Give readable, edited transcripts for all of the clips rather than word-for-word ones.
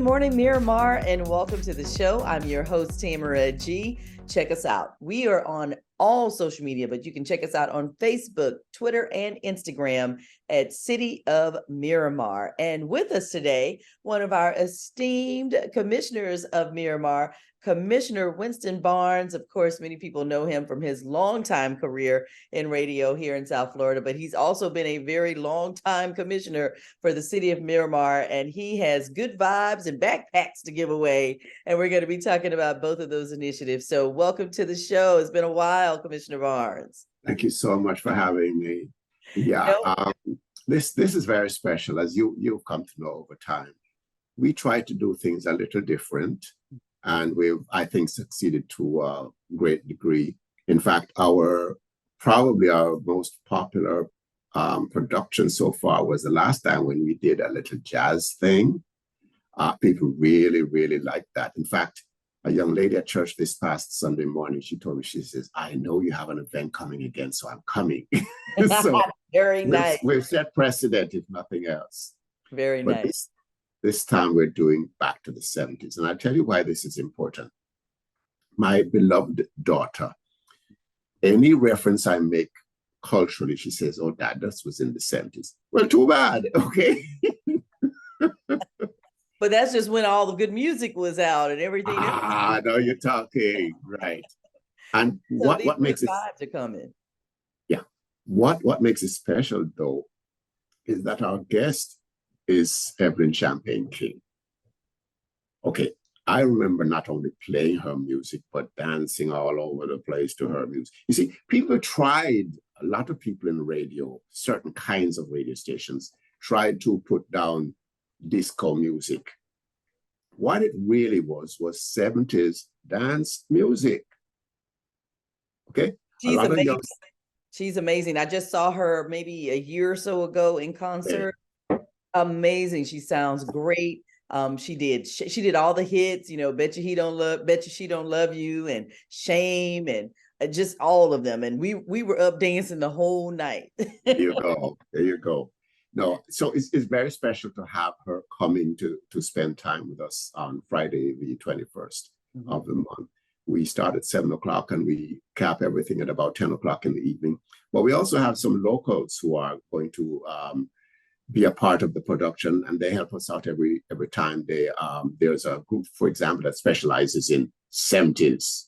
morning, Miramar, and welcome to the show. I'm your host, Tamara G. Check us out. We are on all social media, but you can check us out on Facebook, Twitter, and Instagram at City of Miramar. And with us today, one of our esteemed commissioners of Miramar, Commissioner Winston Barnes. Of course, many people know him from his longtime career in radio here in South Florida, but he's also been a very long time commissioner for the City of Miramar, and he has good vibes and backpacks to give away. And we're going to be talking about both of those initiatives. So welcome to the show. It's been a while, Commissioner Barnes. Thank you so much for having me. Yeah, this is very special, as you've come to know over time. We try to do things a little different, and we've, I think, succeeded to a great degree. In fact, probably our most popular production so far was the last time when we did a little jazz thing. People really, really liked that. In fact, a young lady at church this past Sunday morning, she told me, she says, I know you have an event coming again, so I'm coming. So very nice. We've set precedent, if nothing else. Very but nice. This time we're doing back to the 70s. And I'll tell you why this is important. My beloved daughter, any reference I make culturally, she says, oh, Dad, this was in the 70s. Well, too bad, okay? But that's just when all the good music was out and everything. No, you're talking, right. And so what makes it vibes are coming. Yeah. What makes it special, though, is that our guest is Evelyn Champagne King. Okay, I remember not only playing her music, but dancing all over the place to her music. You see, a lot of people in radio, certain kinds of radio stations, tried to put down disco music. What it really was 70s dance music. Okay? She's amazing. She's amazing. I just saw her maybe a year or so ago in concert. Yeah. Amazing. She sounds great. She did all the hits, Bet You She Don't Love You, and Shame, and just all of them. And we were up dancing the whole night. There you go. No, so it's very special to have her coming to spend time with us on Friday, the 21st of the month. We start at 7 o'clock and we cap everything at about 10 o'clock in the evening. But we also have some locals who are going to be a part of the production, and they help us out every time. There's a group, for example, that specializes in 70s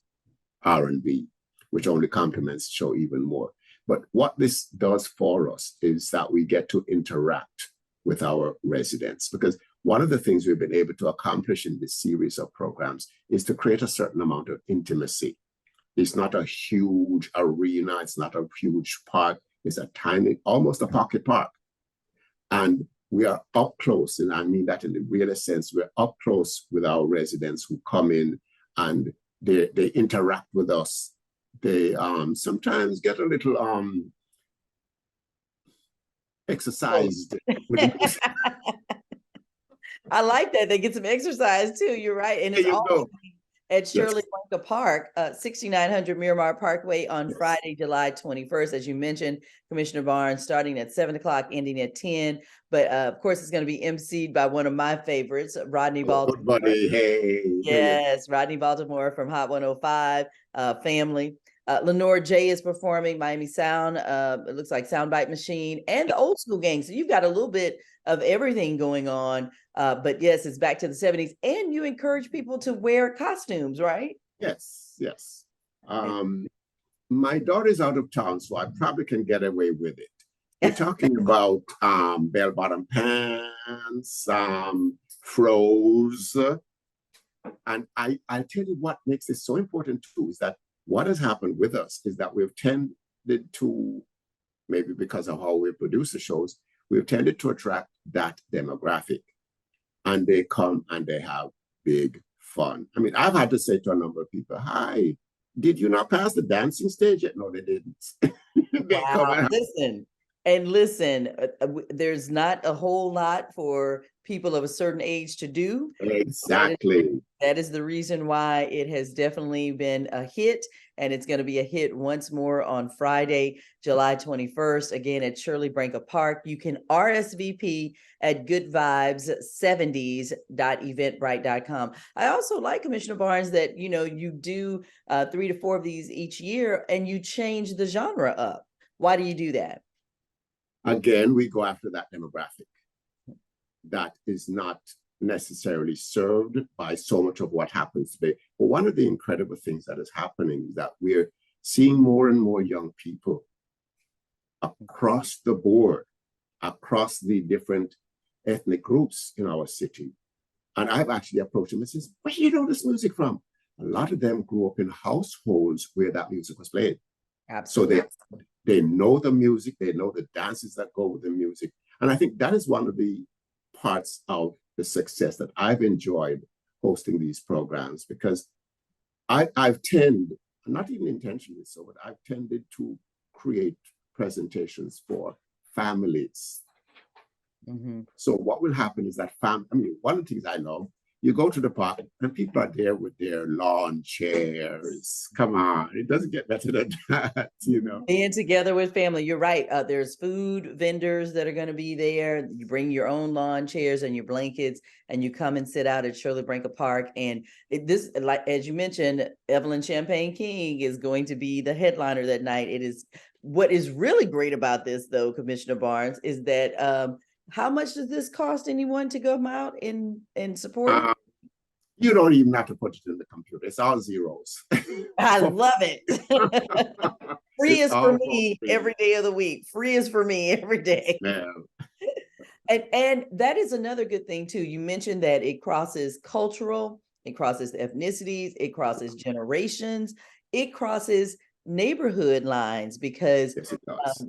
R&B, which only complements the show even more. But what this does for us is that we get to interact with our residents, because one of the things we've been able to accomplish in this series of programs is to create a certain amount of intimacy. It's not a huge arena. It's not a huge park. It's a tiny, almost a pocket park. And we are up close, and I mean that in the realest sense. We're up close with our residents who come in and they interact with us. They sometimes get a little exercised. I like that. They get some exercise too. You're right. And it's all at Shirley Blanca Park, 6900 Miramar Parkway on Friday, July 21st. As you mentioned, Commissioner Barnes, starting at 7 o'clock, ending at 10. But of course, it's going to be emceed by one of my favorites, Rodney Baltimore. Buddy, hey. Yes, Rodney Baltimore from Hot 105 family. Lenore J is performing, Miami Sound. It looks like Soundbite Machine and the Old School Gang. So you've got a little bit of everything going on. But yes, it's back to the 70s. And you encourage people to wear costumes, right? Yes. My daughter's out of town, so I probably can get away with it. We're talking about bell-bottom pants, froze. And I'll tell you what makes this so important too, is that what has happened with us is that we've tended to, maybe because of how we produce the shows, we've tended to attract that demographic. And they come and they have big fun. I mean, I've had to say to a number of people, hi, did you not pass the dancing stage yet? No, they didn't. Wow, listen. And listen, there's not a whole lot for people of a certain age to do. Exactly. That is the reason why it has definitely been a hit, and it's going to be a hit once more on Friday, July 21st, again at Shirley Branca Park. You can RSVP at goodvibes70s.eventbrite.com. I also like, Commissioner Barnes, that you do 3 to 4 of these each year, and you change the genre up. Why do you do that? Again, we go after that demographic that is not necessarily served by so much of what happens today. But one of the incredible things that is happening is that we're seeing more and more young people across the board, across the different ethnic groups in our city. And I've actually approached them and says, where do you know this music from? A lot of them grew up in households where that music was played. Absolutely. So they know the music, they know the dances that go with the music. And I think that is one of the parts of the success that I've enjoyed hosting these programs, because I've tended, not even intentionally so, but I've tended to create presentations for families. Mm-hmm. So what will happen is that one of the things I love, you go to the park and people are there with their lawn chairs. Come on, it doesn't get better than that, Being together with family, you're right. There's food vendors that are going to be there. You bring your own lawn chairs and your blankets, and you come and sit out at Shirley Branca Park. And this, like as you mentioned, Evelyn Champagne King is going to be the headliner that night. It is what is really great about this, though, Commissioner Barnes, is that how much does this cost anyone to come out and support? You don't even have to put it in the computer. It's all zeros. I love it. Free is for me every day of the week. Free is for me every day. Yeah. And that is another good thing too. You mentioned that it crosses cultural, it crosses ethnicities, it crosses generations, it crosses neighborhood lines, because yes,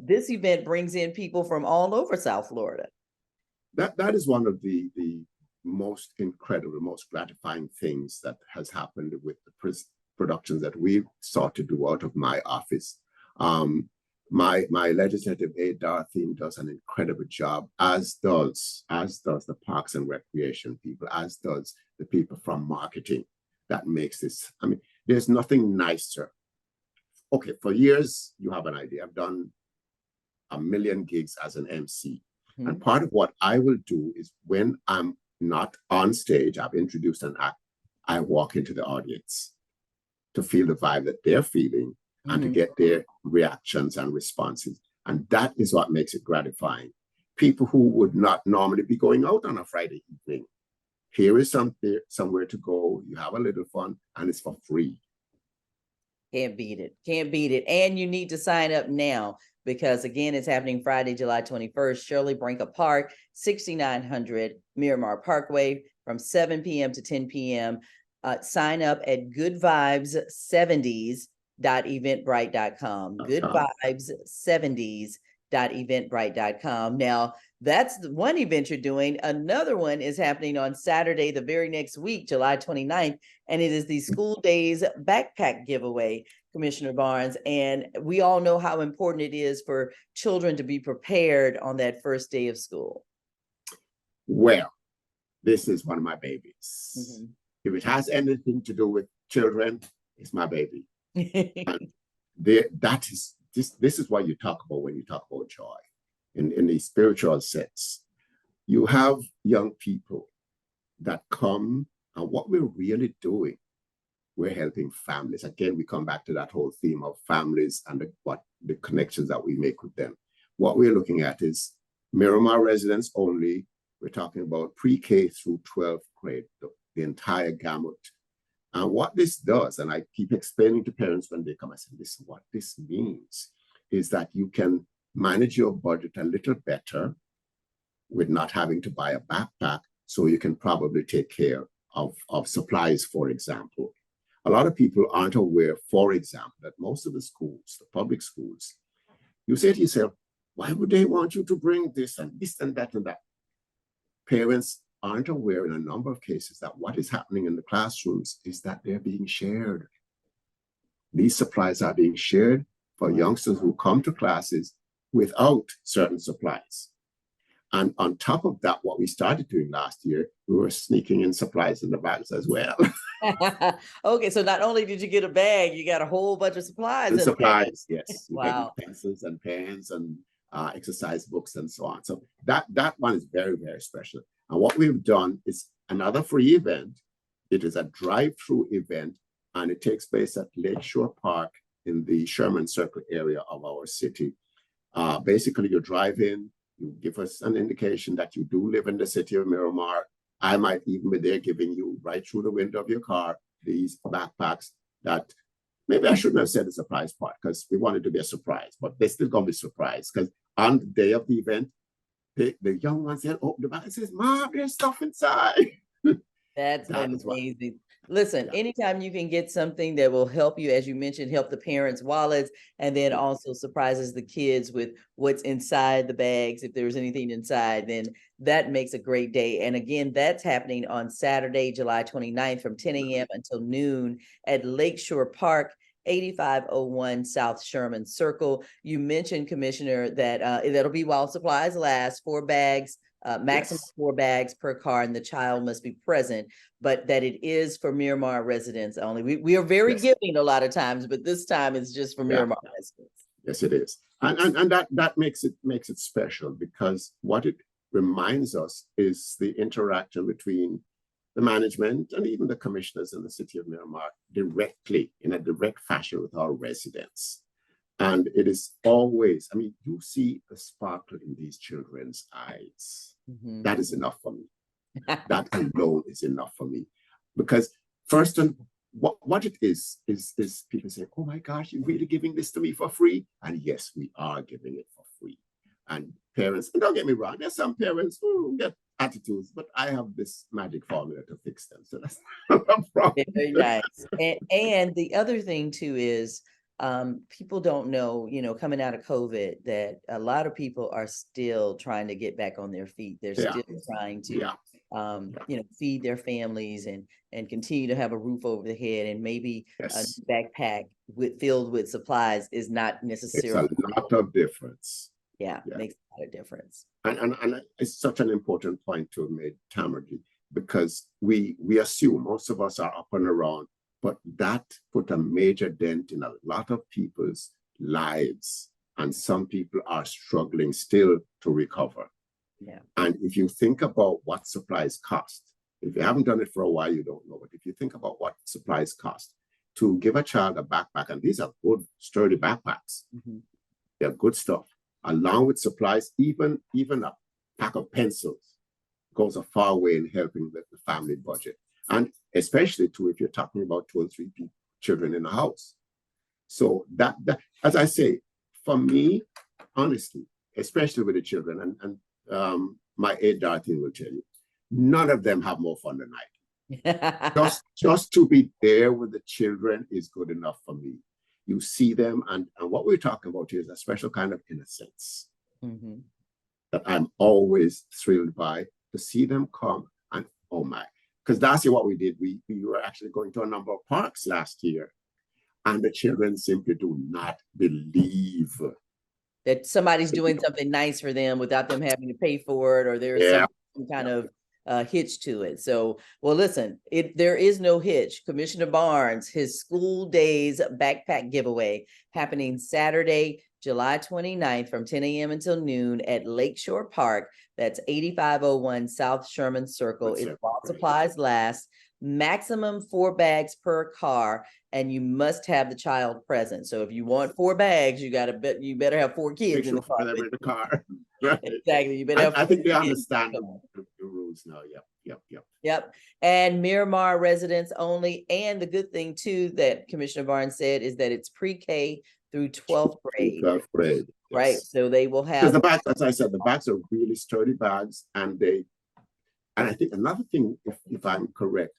this event brings in people from all over South Florida. That is one of the most incredible, most gratifying things that has happened with the productions that we've sought to do out of my office. My legislative aide Dorothy does an incredible job, as does the Parks and Recreation people, as does the people from marketing that makes this. I mean, there's nothing nicer. Okay, for years you have an idea. I've done 1 million gigs as an MC. Mm-hmm. And part of what I will do is, when I'm not on stage, I've introduced an act, I walk into the audience to feel the vibe that they're feeling, mm-hmm. and to get their reactions and responses. And that is what makes it gratifying. People who would not normally be going out on a Friday evening, here is somewhere to go, you have a little fun, and it's for free. Can't beat it. Can't beat it. And you need to sign up now, because again, it's happening Friday, July 21st, Shirley Branca Park, 6900 Miramar Parkway, from 7 p.m. to 10 p.m. Sign up at goodvibes70s.eventbrite.com. Goodvibes70s.eventbrite.com. Now, that's the one event you're doing. Another one is happening on Saturday, the very next week, July 29th, and it is the School Days Backpack Giveaway, Commissioner Barnes. And we all know how important it is for children to be prepared on that first day of school. Well, this is one of my babies. Mm-hmm. If it has anything to do with children, it's my baby. And this is what you talk about when you talk about joy in the spiritual sense. You have young people that come, and what we're really doing, we're helping families. Again, we come back to that whole theme of families and the connections that we make with them. What we're looking at is Miramar residents only. We're talking about pre-K through 12th grade, the entire gamut. And what this does, and I keep explaining to parents when they come, I say, listen, what this means is that you can manage your budget a little better with not having to buy a backpack, so you can probably take care of supplies, for example. A lot of people aren't aware, for example, that most of the schools, the public schools, you say to yourself, why would they want you to bring this and that and that? Parents aren't aware in a number of cases that what is happening in the classrooms is that they're being shared. These supplies are being shared for youngsters who come to classes without certain supplies. And on top of that, what we started doing last year, we were sneaking in supplies in the bags as well. Okay, so not only did you get a bag, you got a whole bunch of supplies And in there. supplies, yes. You Wow. get pencils and pens and exercise books and so on. So that one is very, very special. And what we've done is another free event. It is a drive-through event, and it takes place at Lakeshore Park in the Sherman Circle area of our city. Basically, you drive in, you give us an indication that you do live in the city of Miramar. I might even be there giving you right through the window of your car these backpacks that maybe I shouldn't have said the surprise part because we wanted to be a surprise, but they're still going to be surprised because on the day of the event, the young ones said, open the bag and says, Mom, there's stuff inside. That's amazing. Listen, anytime you can get something that will help you, as you mentioned, help the parents' wallets, and then also surprises the kids with what's inside the bags, if there's anything inside, then that makes a great day. And again, that's happening on Saturday, July 29th from 10 a.m. until noon at Lakeshore Park, 8501 South Sherman Circle. You mentioned, Commissioner, that that'll be while supplies last, 4 bags. Maximum 4 bags per car, and the child must be present, but that it is for Miramar residents only. We are very giving a lot of times, but this time it's just for Miramar residents. Yes, it is. And that makes it special because what it reminds us is the interaction between the management and even the commissioners in the city of Miramar directly, in a direct fashion with our residents. And it is always, I mean, you see the sparkle in these children's eyes. Mm-hmm. That is enough for me. That alone is enough for me. Because first, and what it is people say, oh my gosh, you're really giving this to me for free? And yes, we are giving it for free. And parents, and don't get me wrong, there's some parents who get attitudes, but I have this magic formula to fix them. So that's not a problem. Very nice. And the other thing too is, people don't know, coming out of COVID, that a lot of people are still trying to get back on their feet. They're still trying to, feed their families and continue to have a roof over the head, and maybe a backpack filled with supplies is not necessarily. It's a lot of difference. Yeah, makes a lot of difference. And it's such an important point to have made, Tamarji, because we assume most of us are up and around. But that put a major dent in a lot of people's lives. And some people are struggling still to recover. Yeah. And if you think about what supplies cost, if you haven't done it for a while, you don't know. But if you think about what supplies cost, to give a child a backpack, and these are good, sturdy backpacks, they're good stuff, along with supplies, even a pack of pencils goes a far way in helping the family budget. And especially too, if you're talking about 2 or 3 children in a house. So that as I say, for me, honestly, especially with the children, and my aide Dorothy will tell you, none of them have more fun than I do. just to be there with the children is good enough for me. You see them, and what we're talking about here is a special kind of innocence that I'm always thrilled by, to see them come and, oh my. Because last year what we did, we were actually going to a number of parks last year, and the children simply do not believe that somebody's doing something nice for them without them having to pay for it, or there's some kind of hitch to it. So, well, listen, there is no hitch. Commissioner Barnes, his school days backpack giveaway happening Saturday, July 29th from 10 a.m. until noon at Lakeshore Park. That's 8501 South Sherman Circle. It's while supplies last. Maximum 4 bags per car, and you must have the child present. So if you want 4 bags, you better have 4 kids in the car. In the car. Right. Exactly. You better have. I think they understand the rules now. Yep. And Miramar residents only. And the good thing too that Commissioner Barnes said is that it's pre-K through 12th grade. 12th grade. Right. Yes. So they will have. Because the bags, as I said, the bags are really sturdy bags, and I think another thing, if I'm correct,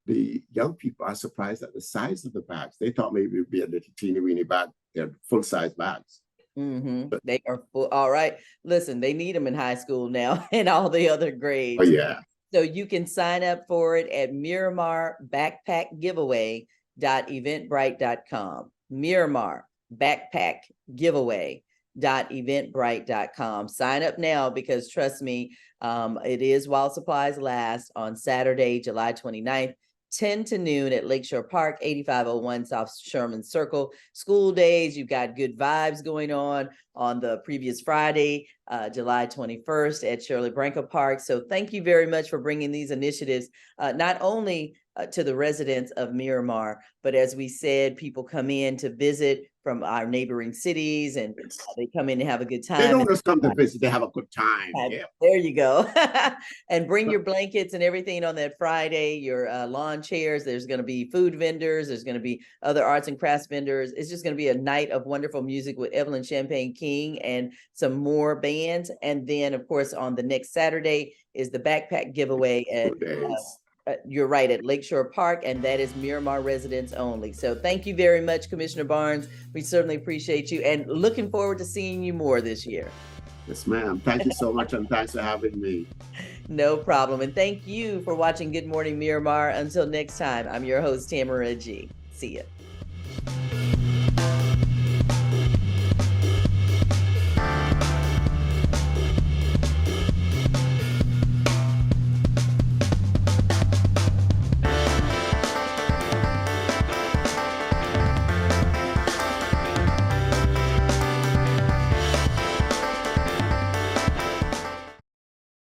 the young people are surprised at the size of the bags. They thought maybe it would be a little teeny weeny bag. They're full-size bags. They are full. All right. Listen, they need them in high school now and all the other grades. Oh, yeah. So you can sign up for it at MiramarBackpackGiveaway.eventbrite.com. Miramar Backpack Giveaway miramar.eventbrite.com. Sign up now because trust me, it is while supplies last on Saturday, July 29th. 10 to noon at Lakeshore Park, 8501 South Sherman Circle. School days, you've got good vibes going on the previous Friday, July 21st at Shirley Branco Park. So thank you very much for bringing these initiatives, not only to the residents of Miramar, but as we said, people come in to visit from our neighboring cities and they come in to have a good time. They don't just come to visit, they have a good time. Yeah. There you go. And bring your blankets and everything on that Friday, your lawn chairs. There's going to be food vendors. There's going to be other arts and crafts vendors. It's just going to be a night of wonderful music with Evelyn Champagne King and some more bands. And then, of course, on the next Saturday is the backpack giveaway at you're right, at Lakeshore Park, and that is Miramar residents only. So thank you very much, Commissioner Barnes. We certainly appreciate you and looking forward to seeing you more this year. Yes, ma'am. Thank you so much, and thanks for having me. No problem. And thank you for watching Good Morning Miramar. Until next time, I'm your host, Tamara G. See ya.